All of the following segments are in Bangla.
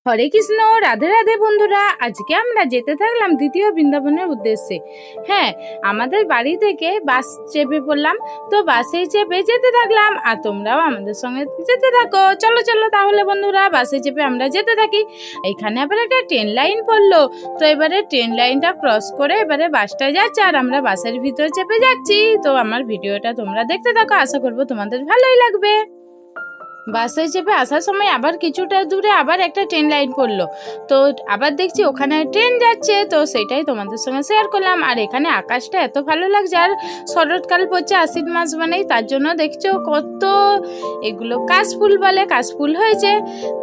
হরে কৃষ্ণ, রাধে রাধে বন্ধুরা। আজকে আমরা যেতে থাকলাম দ্বিতীয় বৃন্দাবনের উদ্দেশ্যে। হ্যাঁ, আমাদের বাড়ি থেকে বাস চেপে পড়লাম, তো বাসে চেপে যেতে থাকলাম আর তোমরাও আমাদের সঙ্গে যেতে থাকো। চলো চলো তাহলে বন্ধুরা, বাসে চেপে আমরা যেতে থাকি। এখানে আবার একটা ট্রেন লাইন পড়লো, তো এবারে ট্রেন লাইনটা ক্রস করে এবারে বাসটা যাচ্ছে আর আমরা বাসের ভিতরে চেপে যাচ্ছি। তো আমার ভিডিওটা তোমরা দেখতে থাকো, আশা করবো তোমাদের ভালোই লাগবে। বাসে চেপে আসার সময় আবার কিছুটা দূরে আবার একটা ট্রেন লাইন পড়লো, তো আবার দেখছি ওখানে ট্রেন যাচ্ছে, তো সেটাই তোমাদের সঙ্গে শেয়ার করলাম। আর এখানে আকাশটা এত ভালো লাগছে, আর শরৎকাল পড়ছে, আশ্বিন মাস মানেই, তার জন্য দেখছো কত এগুলো কাশফুল বলে, কাশফুল হয়েছে।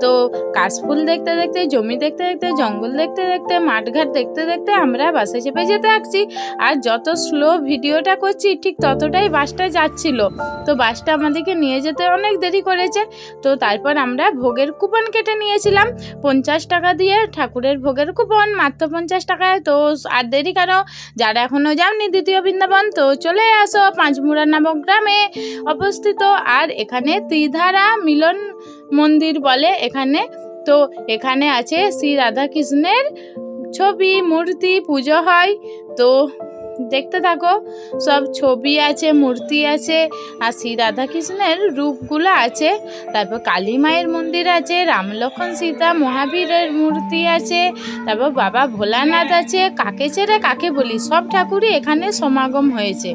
তো কাশফুল দেখতে দেখতে, জমি দেখতে দেখতে, জঙ্গল দেখতে দেখতে, মাঠঘাট দেখতে দেখতে আমরা বাসে চেপে যেতে থাকছি। আর যত স্লো ভিডিওটা করছি ঠিক ততটাই বাসটা যাচ্ছিল। তো বাসটা আমাদেরকে নিয়ে যেতে অনেক দেরি করেছে। তো তারপর আমরা ভোগের কুপন কেটে নিয়েছিলাম 50 টাকা দিয়ে, ঠাকুরের ভোগের কুপন মাত্র 50 টাকায়। তো আর দেরি কেন, যারা এখনো যাওনি দ্বিতীয় বৃন্দাবন, তো চলে আসো, পাঁচমুড়া নামক গ্রামে অবস্থিত। আর এখানে ত্রিধারা মিলন মন্দির বলে এখানে। তো এখানে আছে শ্রী রাধা কৃষ্ণের ছবি, মূর্তি, পুজো হয়। তো দেখতে থাকো, সব ছবি আছে, মূর্তি আছে, আর শ্রী রাধা কৃষ্ণের রূপগুলো আছে। তারপর কালী মায়ের মন্দির আছে, রাম লক্ষ্মণ সীতা মহাবীরের মূর্তি আছে, তারপর বাবা ভোলানাথ আছে। কাকে ছেড়ে কাকে বলি, সব ঠাকুরই এখানে সমাগম হয়েছে।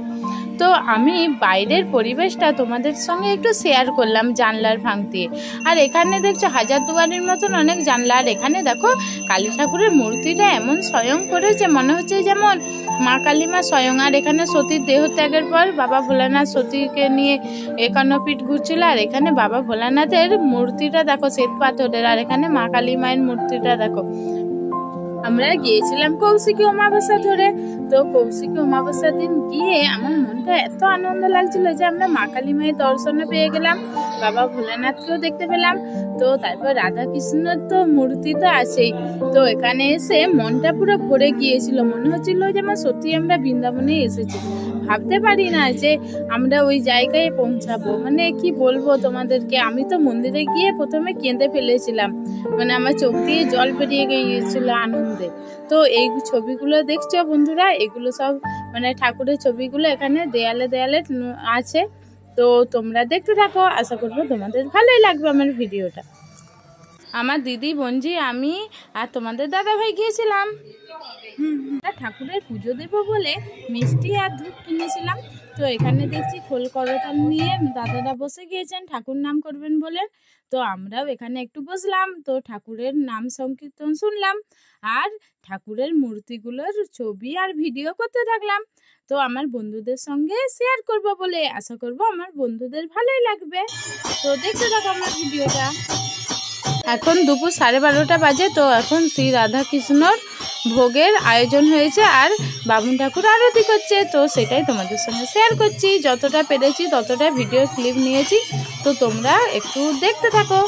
তো আমি বাইরের পরিবেশটা তোমাদের সঙ্গে একটু শেয়ার করলাম জানলার ফাঁক দিয়ে। আর এখানে দেখছো হাজারদুয়ারির মতন অনেক জানলা। আর এখানে দেখো কালী ঠাকুরের মূর্তিটা এমন স্বয়ং করেছে, মনে হচ্ছে যেমন মা কালী মা স্বয়ং। আর এখানে সতীর দেহ ত্যাগের পর বাবা ভোলানাথ সতীকে নিয়ে 51 পিঠ ঘুরছিল। আর এখানে বাবা ভোলানাথের মূর্তিটা দেখো শ্বেত পাথরের, আর এখানে মা কালী মায়ের মূর্তিটা দেখো। আমরা গিয়েছিলাম কৌশিকী অমাবস্যা ধরে। তো কৌশিকী অমাবস্যার দিন গিয়ে আমার মনটা এত আনন্দ লাগছিল যে আমরা মা কালী মায়ের দর্শনে পেয়ে গেলাম, বাবা ভোলানাথকেও দেখতে পেলাম। তো তারপর রাধা কৃষ্ণের তো মূর্তি তো আছেই। তো এখানে এসে মনটা পুরো ভরে গিয়েছিল, মনে হচ্ছিল যে আমার সত্যি আমরা বৃন্দাবনে এসেছি। ভাবতে পারি না যে আমরা ওই জায়গায় পৌঁছাবো, মানে কি বলবো তোমাদেরকে। আমি তো মন্দিরে গিয়ে প্রথমে কেঁদে ফেলেছিলাম, মানে আমার চোখ দিয়ে জল বেরিয়ে গিয়েছিল আনন্দে। তো এই ছবিগুলো দেখছো বন্ধুরা, এগুলো সব মানে ঠাকুরের ছবিগুলো এখানে দেয়ালে দেয়ালে আছে। তো তোমরা দেখতে থাকো, আশা করবো তোমাদের ভালোই লাগবে আমার ভিডিওটা। আমার দিদি, বোনজি, আমি আর তোমাদের দাদা ভাই গিয়েছিলাম। ঠাকুরের পুজো দেবো বলে মিষ্টি আর ধূপ কিনেছিলাম। তো এখানে দেখছি খোল করতাল নিয়ে দাদারা বসে গিয়েছেন ঠাকুর নাম করবেন বলে। তো আমরাও এখানে একটু বসলাম, তো ঠাকুরের নাম সংকীর্তন শুনলাম আর ঠাকুরের মূর্তিগুলোর ছবি আর ভিডিও করতে থাকলাম। তো আমার বন্ধুদের সঙ্গে শেয়ার করব বলে, আশা করব আমার বন্ধুদের ভালোই লাগবে। তো দেখতে থাকো আমার ভিডিওটা। এখন দুপুর 12:30 বাজে। তো এখন শ্রী রাধা কৃষ্ণর ভোগের আয়োজন হয়েছে আর বামুন ঠাকুর আরতি করছে। তো সেটাই তোমাদের সঙ্গে শেয়ার করছি, যতটা পেরেছি ততটা ভিডিও ক্লিপ নিয়েছি। তো তোমরা একটু দেখতে থাকো।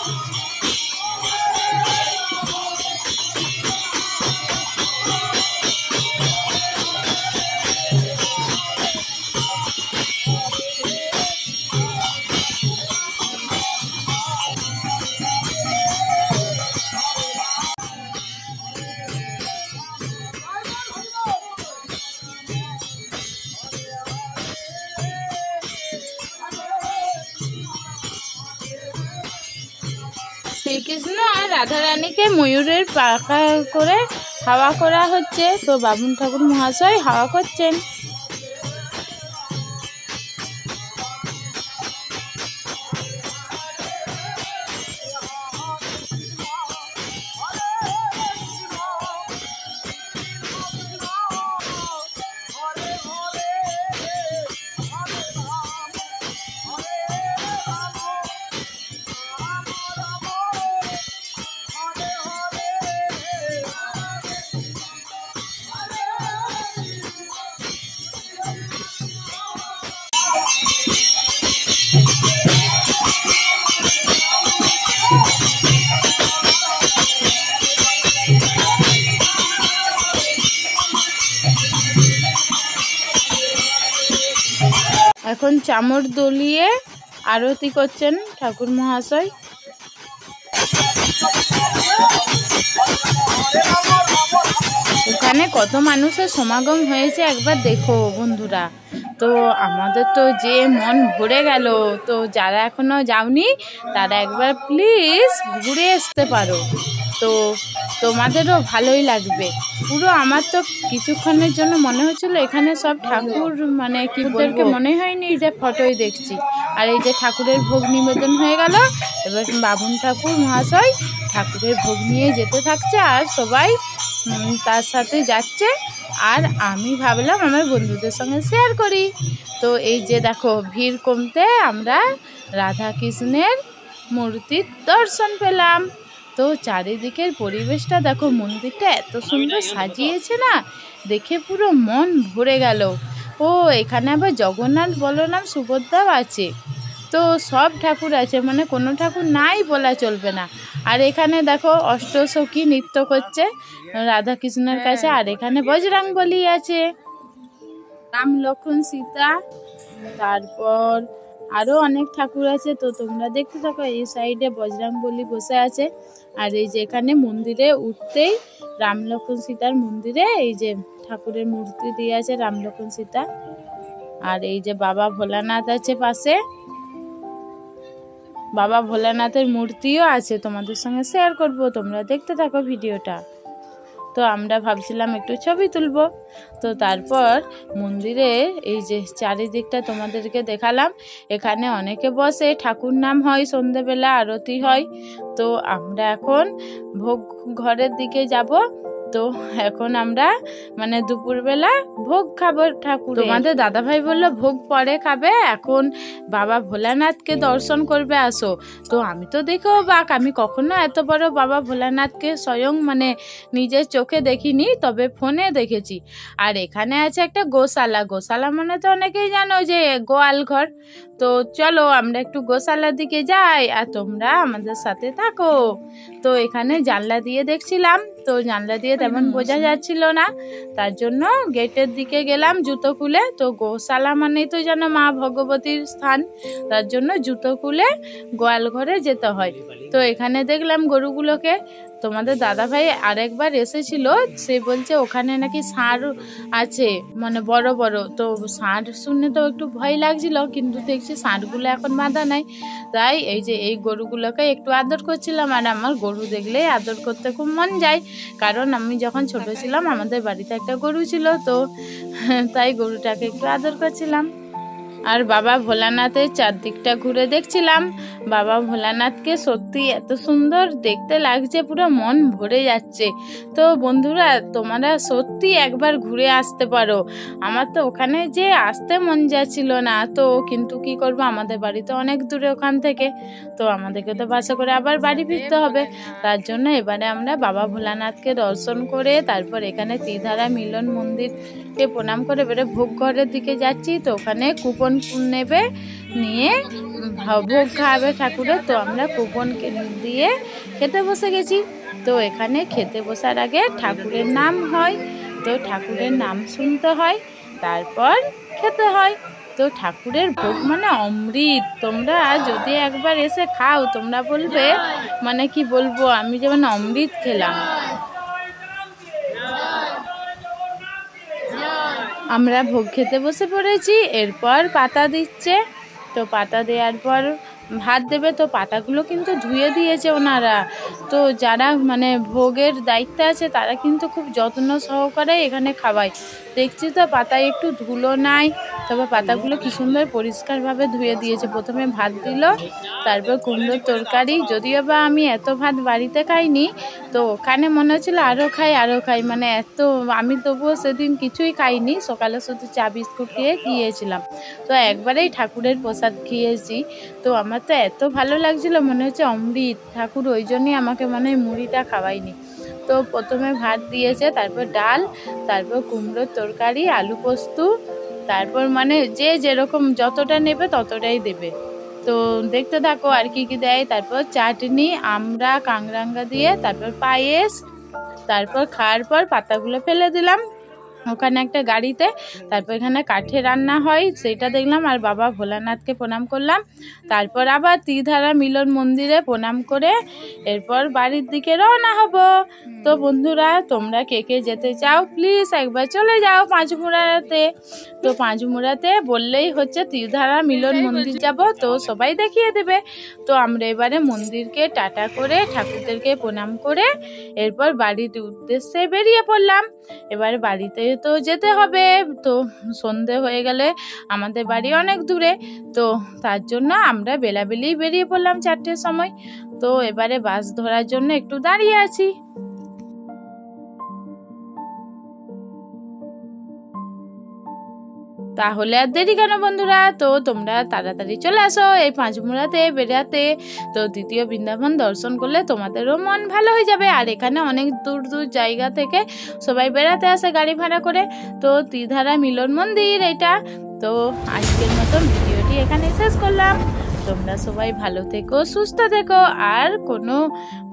শ্রীকৃষ্ণ আর রাধারানীকে ময়ূরের পাখা করে হাওয়া করা হচ্ছে। তো বামুন ঠাকুর মহাশয় হাওয়া করছেন। এখন চামর দলিয়ে আরতি করছেন ঠাকুর মহাশয়। ওখানে কত মানুষের সমাগম হয়েছে একবার দেখো বন্ধুরা। তো আমাদের তো যে মন ভরে গেল। তো যারা এখনো যাওনি তারা একবার প্লিজ ঘুরে আসতে পারো, তো তোমাদেরও ভালোই লাগবে পুরো। আমার তো কিছুক্ষণের জন্য মনে হচ্ছিল এখানে সব ঠাকুর মানে কি বলবো, মনে হয়নি যে ফটোই দেখছি। আর এই যে ঠাকুরের ভোগ নিবেদন হয়ে গেল, এবার বামুন ঠাকুর মহাশয় ঠাকুরের ভোগ নিয়ে যেতে থাকছে আর সবাই তার সাথে যাচ্ছে। আর আমি ভাবলাম আমার বন্ধুদের সঙ্গে শেয়ার করি। তো এই যে দেখো ভিড় কমতে আমরা রাধা কৃষ্ণের মূর্তির দর্শন পেলাম। তো চারিদিকের পরিবেশটা দেখো, মন্দিরটা এত সুন্দর সাজিয়েছে না, দেখে পুরো মন ভরে গেল। ও এখানে আবার জগন্নাথ বলরাম সুভদ্রাও আছে। তো সব ঠাকুর আছে, মানে কোনো ঠাকুর নাই বলা চলবে না। আর এখানে দেখো অষ্টসখী নৃত্য করছে রাধা কৃষ্ণের কাছে। আর এখানে বজরংবলী আছে, রাম লক্ষ্মণ সীতা, তারপর আরও অনেক ঠাকুর আছে। তো তোমরা দেখতে থাকো। এই সাইডে বজরংবলী বসে আছে। আর এই যে এখানে মন্দিরে উঠতেই রাম লক্ষ্মণ সীতার মন্দিরে এই যে ঠাকুরের মূর্তি দিয়ে আছে রাম লক্ষ্মণ সীতা। আর এই যে বাবা ভোলানাথ আছে পাশে, বাবা ভোলানাথের মূর্তিও আছে, তোমাদের সঙ্গে শেয়ার করব, তোমরা দেখতে থাকো ভিডিওটা। তো আমরা ভাবছিলাম একটু ছবি তুলব। তো তারপর মন্দিরে এই যে চারিদিকটা তোমাদেরকে দেখালাম। এখানে অনেকে বসে, ঠাকুর নাম হয়, সন্ধেবেলা আরতি হয়। তো আমরা এখন ভোগ ঘরের দিকে যাব। তো এখন আমরা মানে দুপুরবেলা ভোগ খাবো ঠাকুর। তোমাদের দাদাভাই বললো ভোগ পরে খাবে, এখন বাবা ভোলানাথকে দর্শন করবে আসো। তো আমি তো দেখো বাক, আমি কখনো এত বড় বাবা ভোলানাথকে স্বয়ং মানে নিজের চোখে দেখিনি, তবে ফোনে দেখেছি। আর এখানে আছে একটা গোশালা। গোশালা মানে তো অনেকেই জানো যে গোয়াল ঘর। তো চলো আমরা একটু গোশালার দিকে যাই আর তোমরা আমাদের সাথে থাকো। তো এখানে জানলা দিয়ে দেখছিলাম, তো জানলা দিয়ে তেমন বোঝা যাচ্ছিল না, তার জন্য গেটের দিকে গেলাম জুতো খুলে। তো গোশালা মানেই তো যেন মা ভগবতীর স্থান, তার জন্য জুতো খুলে গোয়াল ঘরে যেতে হয়। তো এখানে দেখলাম গরুগুলোকে। তোমাদের দাদাভাই আরেকবার এসেছিল, সে বলছে ওখানে নাকি ষাঁড় আছে, মানে বড় বড়। তো ষাঁড় শুনে তো একটু ভয় লাগছিল, কিন্তু দেখছি ষাঁড়গুলো এখন বাঁধা নাই। তাই এই যে এই গরুগুলোকে একটু আদর করছিলাম। আর আমার গরু দেখলেই আদর করতে খুব মন যায়, কারণ আমি যখন ছোট ছিলাম আমাদের বাড়িতে একটা গরু ছিল, তো তাই গরুটাকে একটু আদর করছিলাম। আর বাবা ভোলানাথের চারদিকটা ঘুরে দেখছিলাম। বাবা ভোলানাথকে সত্যি এত সুন্দর দেখতে লাগছে, পুরো মন ভরে যাচ্ছে। তো বন্ধুরা তোমরা সত্যি একবার ঘুরে আসতে পারো। আমার তো ওখানে যে আসতে মন যাচ্ছিল না, তো কিন্তু কি করব, আমাদের বাড়ি তো অনেক দূরে ওখান থেকে। তো আমাদেরকে তো বাসে করে আবার বাড়ি ফিরতে হবে, তার জন্য এবারে আমরা বাবা ভোলানাথকে দর্শন করে তারপর এখানে ত্রিধারা মিলন মন্দিরকে প্রণাম করে এবারে ভোগ ঘরের দিকে যাচ্ছি। তো ওখানে কুপন নেবে, নিয়ে ভোগ খাওয়াবে ঠাকুরের। তো আমরা কুপন দিয়ে খেতে বসে গেছি। তো এখানে খেতে বসার আগে ঠাকুরের নাম হয়, তো ঠাকুরের নাম শুনতে হয়, তারপর খেতে হয়। তো ঠাকুরের ভোগ মানে অমৃত। তোমরা যদি একবার এসে খাও তোমরা বলবে মানে কি বলবো, আমি যেমন অমৃত খেলাম। আমরা ভোগ খেতে বসে পড়েছি, এরপর পাতা দিচ্ছে। তো পাতা দেওয়ার পর ভাত দেবে। তো পাতাগুলো কিন্তু ধুয়ে দিয়েছে ওনারা। তো যারা মানে ভোগের দায়িত্বে আছে তারা কিন্তু খুব যত্ন সহকারে এখানে খাওয়ায়। দেখছি তো পাতায় একটু ধুলো নাই, তবে পাতাগুলো কি সুন্দর পরিষ্কারভাবে ধুয়ে দিয়েছে। প্রথমে ভাত দিল, তারপর কুমড়োর তরকারি। যদিও বা আমি এত ভাত বাড়িতে খাইনি, তো ওখানে মনে হচ্ছিল আরও খাই, মানে এত আমি তবুও সেদিন কিছুই খাইনি, সকালে শুধু চা বিস্কুট খেয়ে গিয়েছিলাম। তো একবারেই ঠাকুরের প্রসাদ খেয়েছি। তো আমার তো এত ভালো লাগছিল, মনে হচ্ছে অমৃত। ঠাকুর ওই জন্যই আমাকে মানে মুড়িটা খাওয়াইনি। তো প্রথমে ভাত দিয়েছে, তারপর ডাল, তারপর কুমড়োর তরকারি, আলু পোস্ত, তারপর মানে যে যেরকম যতটা নেবে ততটাই দেবে। তো দেখতে থাকো আর কি কি দেয়। তারপর চাটনি, আমরা কাংরাঙ্গা দিয়ে, তারপর পায়েস। তারপর খাওয়ার পর পাতাগুলো ফেলে দিলাম। ওখানে একটা গাড়িতে। তারপর এখানে কাঠে রান্না হয় সেটা দেখলাম, আর বাবা ভোলানাথকে প্রণাম করলাম। তারপর আবার ত্রিধারা মিলন মন্দিরে প্রণাম করে এরপর বাড়ির দিকে রওনা হব। তো বন্ধুরা, তোমরা কে কে যেতে চাও প্লিজ একবার চলে যাও পাঁচমুড়াতে। তো পাঁচমুড়াতে বললেই হচ্ছে ত্রিধারা মিলন মন্দির যাব, তো সবাই দেখিয়ে দেবে। তো আমরা এবারে মন্দিরকে টাটা করে ঠাকুরদেরকে প্রণাম করে এরপর বাড়ির উদ্দেশ্যে বেরিয়ে পড়লাম। এবার বাড়িতে তো যেতে হবে, তো সন্ধে হয়ে গেলে আমাদের বাড়ি অনেক দূরে, তো তার জন্য আমরা বেলাবেলি বেরিয়ে পড়লাম 4টের সময়। তো এবারে বাস ধরার জন্য একটু দাঁড়িয়ে আছি। তাহলে আর দেরি কেন বন্ধুরা, তো তোমরা তাড়াতাড়ি চলে আসো এই পাঁচমুড়াতে বেড়াতে। তো দ্বিতীয় বৃন্দাবন দর্শন করলে তোমাদেরও মন ভালো হয়ে যাবে। আর এখানে অনেক দূর দূর জায়গা থেকে সবাই বেড়াতে আসে গাড়ি ভাড়া করে। তো ত্রিধারা মিলন মন্দির এটা। তো আজকের মতন ভিডিওটি এখানে শেষ করলাম। তোমরা সবাই ভালো থেকো, সুস্থ থেকো, আর কোনো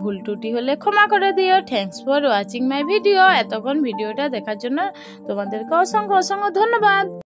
ভুল ত্রুটি হলে ক্ষমা করে দিও। Thanks for watching my video. এতক্ষণ ভিডিওটা দেখার জন্য তোমাদেরকে অসংখ্য অসংখ্য ধন্যবাদ।